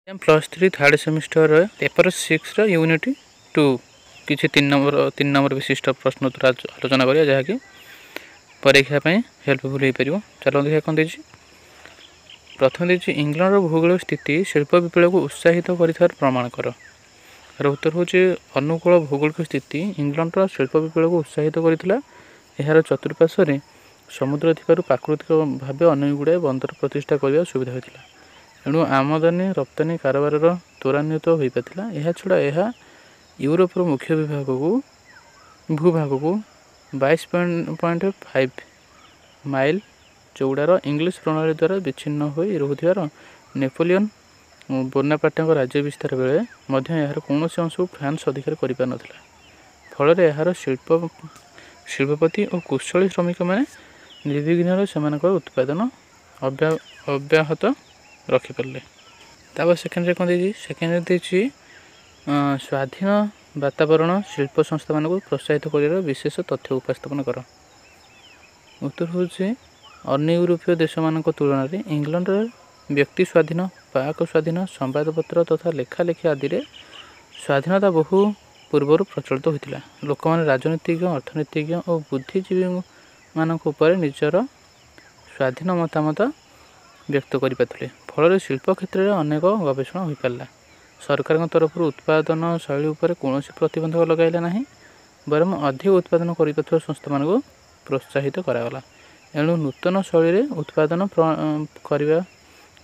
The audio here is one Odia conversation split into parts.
+3 थर्ड सेमिस्टर पेपर 6 यूनिट 2 किसी 3 नंबर विशिष्ट प्रश्नोत्तर आलोचना करिया जहाँकि परीक्षा हेल्पफुल हो पार। चलो देखिए कौन देछि। प्रथम देछि इंग्लैंड भूगोलिक स्थिति शिल्प विप्लव को उत्साहित कर प्रमाण कर। उत्तर हूँ अनुकूल भौगोलिक स्थिति इंग्लैंड शिल्प विप्लव को उत्साहित करथिला। यार चतुर्पार्श्व समुद्र थिबारु प्राकृतिक भाव अनेक गुड़ाए बंदर प्रतिष्ठा करने सुविधा होता। एणु आमदानी रप्तानी कारोबार त्वरान्वित हो पाता। यह छड़ा यह यूरोपर मुख्य भूभाग को 22.5 माइल चौड़ार इंग्लिश प्रणाली द्वारा विच्छिन्न हो रुथिबार नेपोलियन बोनापार्ट राज्य विस्तार बेले यार कौन अंश को फ्रांस अधिकार कर नथिला। फल यार शिल्पपति और कुशली श्रमिक मैंने निर्विघ्न से उत्पादन अब्याहत रखिपारे। तापर सेकेंड कौन देछि। सेकेंड देछि स्वाधीन वातावरण शिल्प संस्था मान को प्रोत्साहित कर विशेष तथ्य उपस्थापन कर। उत्तर हूँ अन्य यूरोपीय देश मान तुलन में इंग्लैंड व्यक्ति स्वाधीन पाक स्वाधीन संवादपत्र तथा लेखालेखी आदि स्वाधीनता बहु पूर्वर प्रचलित होता। लोक मैंने राजनीतिज्ञ अर्थनीतिज्ञ और बुद्धिजीवी मान निजर स्वाधीन मतामत व्यक्त करें। फल शिल्प क्षेत्र में अनेक गवेषणा हो पारा। सरकार तरफ उत्पादन शैली उपर कौन प्रतिबंधक लगाइला ना बरम अधिक उत्पादन कर संस्था मान को प्रोत्साहित करागला। एणु नूतन शैली उत्पादन करने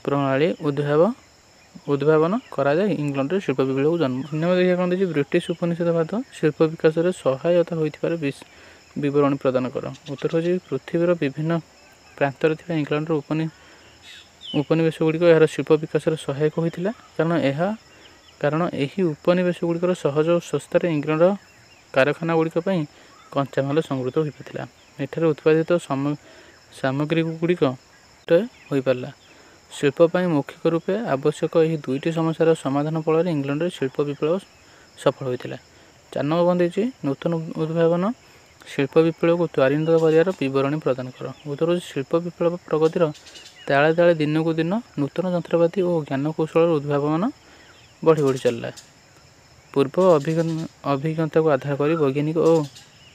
प्रणाली उद्भावन करा इंग्लैंड शिल्प विप्लव जन्म। देखिए कौन देखिए ब्रिटिश उपनिषदवाद शिल्प विकास में सहायता होइथिबार विवरणी प्रदान कर। उत्तर हूँ पृथ्वीर विभिन्न प्रांतर थी इंग्लैंड उपनिवेश गुड़िक यार शिल्प विकास सहायक होता। कारण यही उपनिवेश गुड़िकर सहज और सस्तार इंग्लैंड कारखाना गुड़िक कंचामाल संगृहीत हो पाता। एठार उत्पादित सामग्री गुड़िक हो पारा। शिल्पपाई मौखिक रूपे आवश्यक यह दुईटी समस्यार समाधान फल इंग्लैंड शिल्प विप्लव सफल होता। 4 नंबर बंद नूतन उद्भावन शिल्प विप्लव को त्वरान्वित कर विवरणी प्रदान कर। उत्तर शिल्प विप्लव प्रगतिर ताले ताले दिन को दिन नूतन जंत्रपाति और ज्ञानकौशल उद्भावन बढ़ी बढ़ी चलला। पूर्व अभिज्ञता को आधार कर वैज्ञानिक और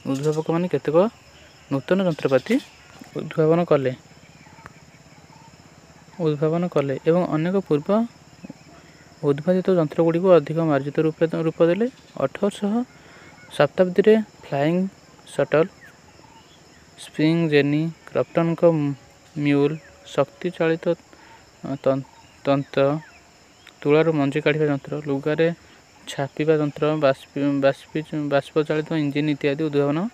उद्भावक मैंने केतेक नूतन जंत्रपाति उद्भावन कले एवं अनेक पूर्व उद्भावित जंत्रगुड़ी को अधिक मार्जित रूप देले। 1800 शताब्दी में फ्लाइंग शटल स्प्रिंग जेनी क्रॉफ्टन को म्यूल शक्ति चालित तंत्र तुलार मंजी काढ़ा जंत्र लुगारे छापा जंत्र बाष्प चालित इंजिन इत्यादि उद्भावन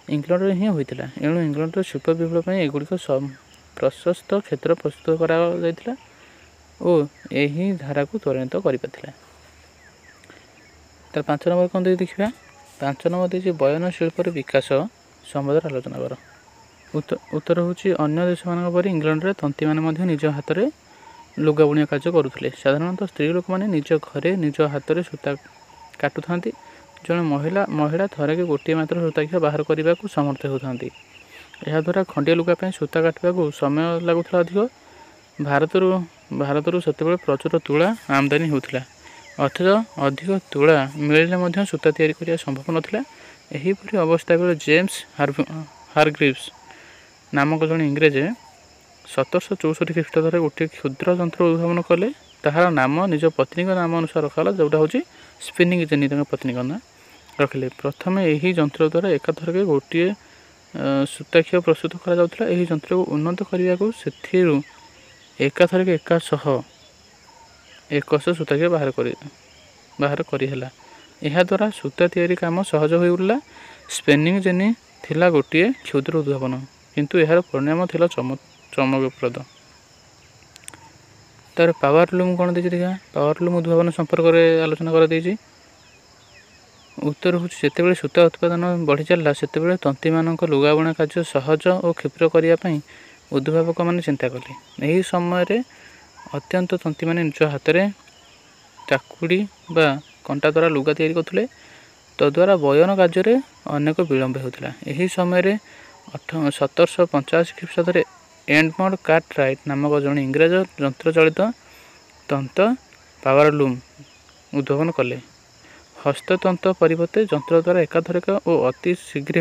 इंग्लैंड ही होता। एणु इंग्लैंड शिल्प विप्लव एगुड़िक प्रशस्त क्षेत्र प्रस्तुत करा और यही धारा को त्वरान्वित कर पाता। तार 5 नंबर कौन देखा। 5 नंबर देखिए बयन शिल्पर विकास संबंध आलोचना कर। उत्तर हूँ अन्य देश मान पर इंग्लैंड रे तंती मैंने निज हाथ में लुगा बुणिया कार्य करुले। साधारणतः स्त्री लोक मैंने निज घरे निज हाथ में सूता काटु था। जड़े महिला थरक गोटे मात्र सूता बाहर करने को समर्थ होता। याद्वारा खंडिया लुगापी सूता काटवा को समय लगुला। भारत से प्रचुर तुला आमदानी होता। अथच अधिक तुला मिले सूता तैयारी करने संभव नाला। यहीपरी अवस्था बेले जेम्स हारग्रीव्स नामक जड़े इंग्रेज 1764 ख्रीष्टाब्द गोटे क्षुद्र जंत्र उद्भावन कले। ताहार नाम निज पत्नी नाम अनुसार रखा जोटा हूँ स्पिनिंग जेनी पत्नी ना रखिले। प्रथम यही जंत्र द्वारा एकाथरक गोटे सूताक्षी प्रस्तुत करा। यही जंत्र को उन्नत करने को एकाथरक 100 सूताक्षी बाहर करिहेला। यह द्वारा सूता तैयारी काम सहज हो उठला। स्पिनिंग जेनी थिला गोटे क्षुद्र उद्भावन किंतु यार परिणाम थिला चमकप्रद। तार पावर लूम कौन देखा। पावर लूम उद्भावन संपर्क में आलोचना कर। उत्तर हूँ जिते सूता उत्पादन बढ़ी चलला से तंती मान लुगा बुणा कार्य सहज और क्षिप्र करने उद्भावक मैंने चिंता कले। यही समय अत्यंत तंती मैंने निज हाथ में चाकुड़ी बा कंटा द्वारा लुगा तैयारी करते। तद्वारा बयन कार्य अनेक विलंब होता। यही समय 1785 ख्रीष्टाब्द एडमंड कार्टराइट नामक जड़े इंग्रेज जंत्र चलित तंत्र ପାୱାର ଲୁମ୍ ଉଦ୍ଭାବନ କଲେ। ହସ୍ତତନ୍ତ ପରିବର୍ତ୍ତେ ଯନ୍ତ୍ର ଦ୍ୱାରା ଏକାଥରକ ଓ ଅତି ଶୀଘ୍ର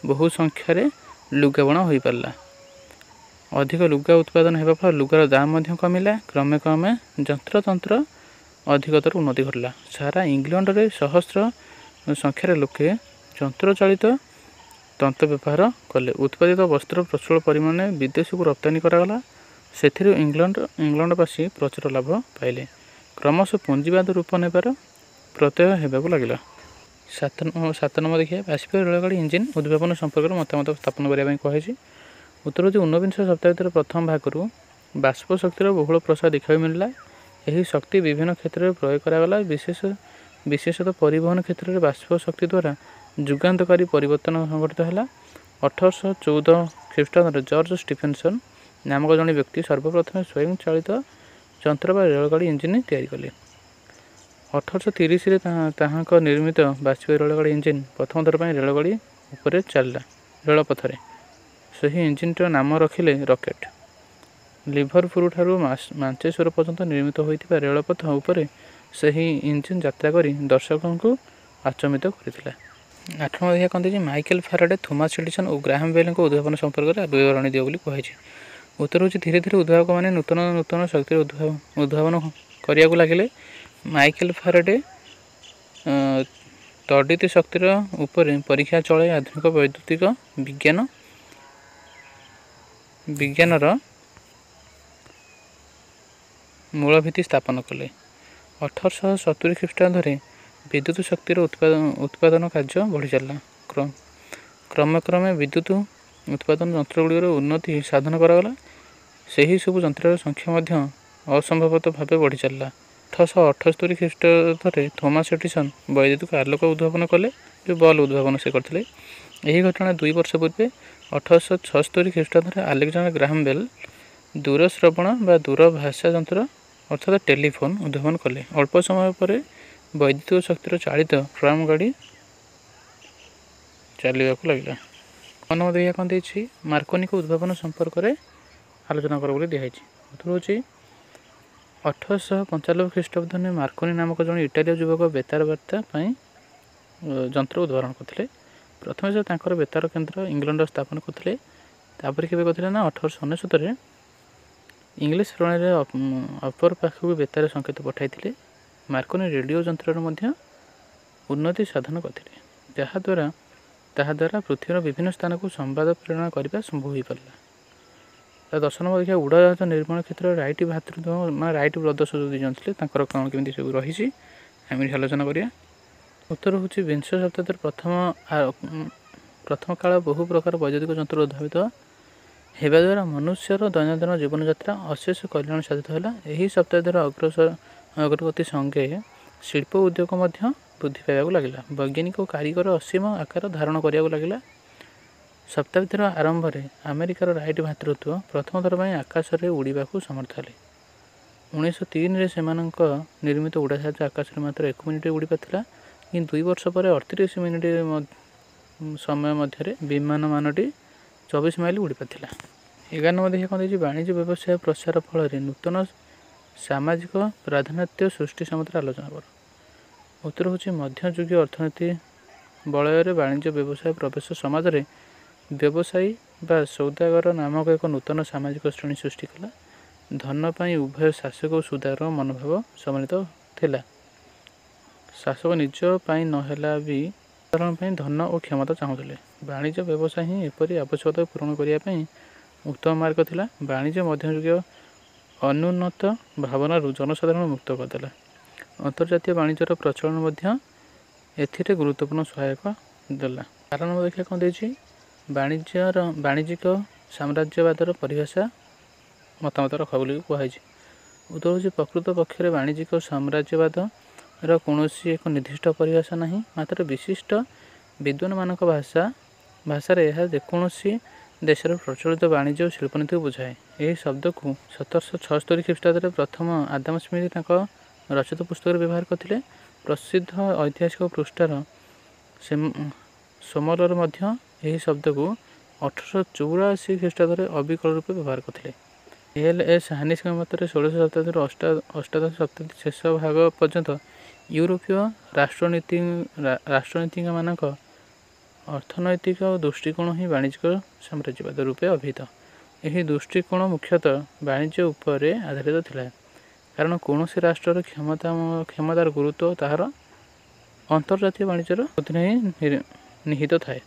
ବହୁ ସଂଖ୍ୟାରେ ଲୁଗା ବୁଣା ହୋଇପାରିଲା। ଅଧିକ ଲୁଗା ଉତ୍ପାଦନ ହେବା ଫଳରେ ଲୁଗାର ଦାମ ମଧ୍ୟ କମିଲା। କ୍ରମେ କ୍ରମେ ଯନ୍ତ୍ରତନ୍ତ୍ର ଅଧିକତର ଉନ୍ନତି ଘଟିଲା। ସାରା ଇଂଲଣ୍ଡରେ ସହସ୍ର ସଂଖ୍ୟାରେ ଲୋକେ ଯନ୍ତ୍ରଚାଳିତ ତନ୍ତ ବ୍ୟବହାର କଲେ। ଉତ୍ପାଦିତ ବସ୍ତ୍ର ପ୍ରଚୁର ପରିମାଣରେ ବିଦେଶକୁ ରପ୍ତାନି କରାଗଲା। ସେଥିରୁ ଇଂଲଣ୍ଡବାସୀ ପ୍ରଚୁର ଲାଭ ପାଇଲେ। କ୍ରମଶଃ ପୁଞ୍ଜିବାଦ ରୂପ ନେବାର ପ୍ରତ୍ୟୟ ହେବାକୁ ଲାଗିଲା। 7 ନମ୍ବର ଦେଖିବା, ବାଷ୍ପୀୟ ରେଳଗାଡ଼ି ଇଞ୍ଜିନ୍ ଉଦ୍ଭାବନ ସମ୍ପର୍କରେ ମତାମତ ସ୍ଥାପନ କରିବା ପାଇଁ କୁହାଯାଇଛି। ଉତ୍ତର ହେଉଛି ଊନବିଂଶ ଶତାବ୍ଦୀର ପ୍ରଥମ ଭାଗରୁ ବାଷ୍ପ ଶକ୍ତିର ବହୁଳ ପ୍ରସାର ଦେଖିବାକୁ ମିଳିଲା। ଏହି ଶକ୍ତି ବିଭିନ୍ନ କ୍ଷେତ୍ରରେ ପ୍ରୟୋଗ କରାଗଲା। ବିଶେଷତଃ ପରିବହନ କ୍ଷେତ୍ରରେ ବାଷ୍ପ ଶକ୍ତି ଦ୍ୱାରା ଯୁଗାନ୍ତକାରୀ ପରିବର୍ତ୍ତନ ସଂଘଟିତ ହେଲା। 1814 ଖ୍ରୀଷ୍ଟାବ୍ଦରେ ଜର୍ଜ ଷ୍ଟିଫେନସନ୍ ନାମକ ଜଣେ ବ୍ୟକ୍ତି ସର୍ବପ୍ରଥମେ ସ୍ୱୟଂ ଚାଳିତ ଯନ୍ତ୍ର ବା ରେଳଗାଡ଼ି ଇଞ୍ଜିନ୍ ତିଆରି କଲେ। 1830ରେ ତାହାଙ୍କ ନିର୍ମିତ ବାଷ୍ପୀୟ ରେଳଗାଡ଼ି ଇଞ୍ଜିନ୍ ପ୍ରଥମ ଥର ପାଇଁ ରେଳଗାଡ଼ି ଉପରେ ଚାଲିଲା। ରେଳପଥରେ ସେହି ଇଞ୍ଜିନ୍ର ନାମ ରଖିଲେ ରକେଟ୍। ଲିଭରପୁଲଠାରୁ ମାଞ୍ଚେଶ୍ୱର ପର୍ଯ୍ୟନ୍ତ ନିର୍ମିତ ହୋଇଥିବା ରେଳପଥ ଉପରେ ସେହି ଇଞ୍ଜିନ୍ ଯାତ୍ରା କରି ଦର୍ଶକଙ୍କୁ ଆଚମ୍ବିତ କରିଥିଲା। 8 ନମ୍ବର ଦେଖିବା କ'ଣ ଦେଇଛି, ମାଇକେଲ ଫାରାଡେ, ଥୋମାସ ଏଡିସନ୍ ଓ ଗ୍ରାହାମ ବେଲଙ୍କ ଉଦ୍ଭାବନ ସମ୍ପର୍କରେ ବିବରଣୀ ଦିଅ ବୋଲି କୁହାଯାଇଛି। ଉତ୍ତର ହେଉଛି ଧୀରେ ଧୀରେ ଉଦ୍ଭାବକମାନେ ନୂତନ ଶକ୍ତିର ଉଦ୍ଭାବନ କରିବାକୁ ଲାଗିଲେ। ମାଇକେଲ ଫାରାଡେ ତଡ଼ିତ ଶକ୍ତିର ଉପରେ ପରୀକ୍ଷା ଚଳାଇ ଆଧୁନିକ ବୈଦ୍ୟୁତିକ ବିଜ୍ଞାନର ମୂଳ ଭିତ୍ତି ସ୍ଥାପନ କଲେ। 1870 ଖ୍ରୀଷ୍ଟାବ୍ଦରେ ବିଦ୍ୟୁତ ଶକ୍ତିର ଉତ୍ପାଦନ କାର୍ଯ୍ୟ ବଢ଼ି ଚାଲିଲା। କ୍ରମେ କ୍ରମେ ବିଦ୍ୟୁତ ଉତ୍ପାଦନ ଯନ୍ତ୍ରଗୁଡ଼ିକର ଉନ୍ନତି ସାଧନ କରାଗଲା। ସେହି ସବୁ ଯନ୍ତ୍ରର ସଂଖ୍ୟା ମଧ୍ୟ ଅସମ୍ଭବତ ଭାବେ ବଢ଼ି ଚାଲିଲା। 1878 ଖ୍ରୀଷ୍ଟାବ୍ଦରେ ଥୋମାସ ଏଡିସନ୍ ବୈଦ୍ୟୁତିକ ଆଲୋକ ଉଦ୍ଭାବନ କଲେ, ଯେଉଁ ବଲ୍ ଉଦ୍ଭାବନ ସେ କରିଥିଲେ। ଏହି ଘଟଣା 2 ବର୍ଷ ପୂର୍ବେ 1876 ଖ୍ରୀଷ୍ଟାବ୍ଦରେ ଆଲେକ୍ଜାଣ୍ଡର ଗ୍ରାହାମ ବେଲ୍ ଦୂରଶ୍ରବଣ ବା ଦୂରଭାଷା ଯନ୍ତ୍ର ଅର୍ଥାତ୍ ଟେଲିଫୋନ୍ ଉଦ୍ଭାବନ କଲେ। ଅଳ୍ପ ସମୟ ପରେ ବୈଦ୍ୟୁତିକ ଶକ୍ତିର ଚାଳିତ ଟ୍ରାମ୍ ଗାଡ଼ି ଚାଲିବାକୁ ଲାଗିଲା। ମନ ଦେଖିବା କ'ଣ ଦେଇଛି, ମାର୍କୋନିଙ୍କ ଉଦ୍ଭାବନ ସମ୍ପର୍କରେ ଆଲୋଚନା କର ବୋଲି ଦିଆହେଇଛି। ଉତ୍ତର ହେଉଛି 1895 ଖ୍ରୀଷ୍ଟାବ୍ଦରେ ମାର୍କୋନି ନାମକ ଜଣେ ଇଟାଲୀୟ ଯୁବକ ବେତାର ବାର୍ତ୍ତା ପାଇଁ ଯନ୍ତ୍ର ଉଦ୍ଭାବନ କରିଥିଲେ। ପ୍ରଥମେ ସେ ତାଙ୍କର ବେତାର କେନ୍ଦ୍ର ଇଂଲଣ୍ଡରେ ସ୍ଥାପନ କରିଥିଲେ। ତାପରେ କେବେ କରିଥିଲେ ନା 1899ରେ ଇଂଲିଶ ପ୍ରଣାଳୀରେ ଅପର ପାଖକୁ ବେତାର ସଂକେତ ପଠାଇଥିଲେ। ମାର୍କୋନି ରେଡ଼ିଓ ଯନ୍ତ୍ରର ମଧ୍ୟ ଉନ୍ନତି ସାଧନ କରିଥିଲେ, ତାହା ଦ୍ୱାରା ପୃଥିବୀର ବିଭିନ୍ନ ସ୍ଥାନକୁ ସମ୍ବାଦ ପ୍ରେରଣ କରିବା ସମ୍ଭବ ହୋଇପାରିଲା। 10 ନମ୍ବର ଦେଖିବା, ଉଡ଼ାଜାହାଜ ନିର୍ମାଣ କ୍ଷେତ୍ରରେ ରାଇଟ୍ ଭ୍ରାତୃଦ୍ୱୟ ରାଇଟ୍ ବ୍ରଦର୍ସ ଯେଉଁ ଦୁଇ ଜଣ ଥିଲେ ତାଙ୍କର କ'ଣ କେମିତି ସବୁ ରହିଛି ଆମେ ଆଲୋଚନା କରିବା। ଉତ୍ତର ହେଉଛି ବିଂଶ ଶତାବ୍ଦୀର ପ୍ରଥମ କାଳ ବହୁ ପ୍ରକାର ବୈଦ୍ୟୁତିକ ଯନ୍ତ୍ର ଉଦ୍ଭାବିତ ହେବା ଦ୍ୱାରା ମନୁଷ୍ୟର ଦୈନନ୍ଦିନ ଜୀବନଯାତ୍ରା ଅଶେଷ କଲ୍ୟାଣ ସାଧିତ ହେଲା। ଏହି ଶତାବ୍ଦୀର ଅଗ୍ରଗତି ସଙ୍ଗେ ଶିଳ୍ପ ଉଦ୍ୟୋଗ ମଧ୍ୟ ବୃଦ୍ଧି ପାଇବାକୁ ଲାଗିଲା। ବୈଜ୍ଞାନିକ ଓ କାରିଗର ଅସୀମ ଆକାର ଧାରଣ କରିବାକୁ ଲାଗିଲା। ଶତାବ୍ଦୀର ଆରମ୍ଭରେ ଆମେରିକାର ରାଇଟ୍ ଭ୍ରାତୃତ୍ୱ ପ୍ରଥମ ଥର ପାଇଁ ଆକାଶରେ ଉଡ଼ିବାକୁ ସମର୍ଥ ହେଲେ। 1903ରେ ସେମାନଙ୍କ ନିର୍ମିତ ଉଡ଼ାଜାହାଜ ଆକାଶରେ ମାତ୍ର 1 ମିନିଟ୍ ଉଡ଼ି ପାରିଥିଲା, କିନ୍ତୁ 2 ବର୍ଷ ପରେ 38 ମିନିଟ୍ ସମୟ ମଧ୍ୟରେ ବିମାନଟି 24 ମାଇଲ ଉଡ଼ି ପାରିଥିଲା। 11 ନମ୍ବର ଦେଖିବା କ'ଣ ଦେଇଛି, ବାଣିଜ୍ୟ ବ୍ୟବସାୟ ପ୍ରସାର ଫଳରେ ନୂତନ ସାମାଜିକ ପ୍ରାଧାନ୍ୟ ସୃଷ୍ଟି ସମ୍ବନ୍ଧରେ ଆଲୋଚନା କର। ଉତ୍ତର ହେଉଛି ମଧ୍ୟଯୁଗୀୟ ଅର୍ଥନୀତି ବଳୟରେ ବାଣିଜ୍ୟ ବ୍ୟବସାୟ ପ୍ରବେଶ ସମାଜରେ ବ୍ୟବସାୟୀ ବା ସୌଦାଗର ନାମକ ଏକ ନୂତନ ସାମାଜିକ ଶ୍ରେଣୀ ସୃଷ୍ଟି କଲା। ଧନ ପାଇଁ ଉଭୟ ଶାସକ ଓ ସୁଦାଗର ମନୋଭାବ ସମ୍ମିଳିତ ଥିଲା। ଶାସକ ନିଜ ପାଇଁ ନ ହେଲା ବି ସାଧାରଣ ପାଇଁ ଧନ ଓ କ୍ଷମତା ଚାହୁଁଥିଲେ। ବାଣିଜ୍ୟ ବ୍ୟବସାୟ ହିଁ ଏପରି ଆବଶ୍ୟକତାକୁ ପୂରଣ କରିବା ପାଇଁ ଉତ୍ତମ ମାର୍ଗ ଥିଲା। ବାଣିଜ୍ୟ ମଧ୍ୟଯୁଗୀୟ ଅନୁନ୍ନତ ଭାବନାରୁ ଜନସାଧାରଣ ମୁକ୍ତ କରିଦେଲା। ଅନ୍ତର୍ଜାତୀୟ ବାଣିଜ୍ୟର ପ୍ରଚଳନ ମଧ୍ୟ ଏଥିରେ ଗୁରୁତ୍ୱପୂର୍ଣ୍ଣ ସହାୟକ ଦେଲା। 12 ନମ୍ବର ଦେଖିବା କ'ଣ ଦେଇଛି, ବାଣିଜ୍ୟିକ ସାମ୍ରାଜ୍ୟବାଦର ପରିଭାଷା ମତାମତ ରଖ ବୋଲି କୁହାଯାଇଛି। ଉତ୍ତର ହେଉଛି ପ୍ରକୃତ ପକ୍ଷରେ ବାଣିଜ୍ୟିକ ସାମ୍ରାଜ୍ୟବାଦର କୌଣସି ଏକ ନିର୍ଦ୍ଦିଷ୍ଟ ପରିଭାଷା ନାହିଁ, ମାତ୍ର ବିଶିଷ୍ଟ ବିଦ୍ୱାନମାନଙ୍କ ଭାଷାରେ ଏହା ଯେକୌଣସି ଦେଶର ପ୍ରଚଳିତ ବାଣିଜ୍ୟ ଓ ଶିଳ୍ପନୀତିକୁ ବୁଝାଏ। ଏହି ଶବ୍ଦକୁ 1776 ଖ୍ରୀଷ୍ଟାବ୍ଦରେ ପ୍ରଥମ ଆଦାମ ସ୍ମିଥ୍ ତାଙ୍କ ରଚିତ ପୁସ୍ତକରେ ବ୍ୟବହାର କରିଥିଲେ। ପ୍ରସିଦ୍ଧ ଐତିହାସିକ ପୃଷ୍ଠାର ସୋମରର ମଧ୍ୟ ଏହି ଶବ୍ଦକୁ 1884 ଖ୍ରୀଷ୍ଟାବ୍ଦରେ ଅବିକଳ ରୂପେ ବ୍ୟବହାର କରିଥିଲେ। ଏଲ୍.ଏସ୍ ହାନିସ୍ଙ୍କ ମତରେ 16ଶ ଶତାବ୍ଦୀରୁ ଅଷ୍ଟାଦଶ ଶତାବ୍ଦୀ ଶେଷ ଭାଗ ପର୍ଯ୍ୟନ୍ତ ୟୁରୋପୀୟ ରାଷ୍ଟ୍ରନୀତିଜ୍ଞମାନଙ୍କ ଅର୍ଥନୈତିକ ଦୃଷ୍ଟିକୋଣ ହିଁ ବାଣିଜ୍ୟିକ ସାମ୍ରାଜ୍ୟବାଦ ରୂପେ ଅଭିହିତ। ଏହି ଦୃଷ୍ଟିକୋଣ ମୁଖ୍ୟତଃ ବାଣିଜ୍ୟ ଉପରେ ଆଧାରିତ ଥିଲା, କାରଣ କୌଣସି ରାଷ୍ଟ୍ରର କ୍ଷମତାର ଗୁରୁତ୍ୱ ତାହାର ଅନ୍ତର୍ଜାତୀୟ ବାଣିଜ୍ୟର ଅଧୀନରେ ହିଁ ନିହିତ ଥାଏ।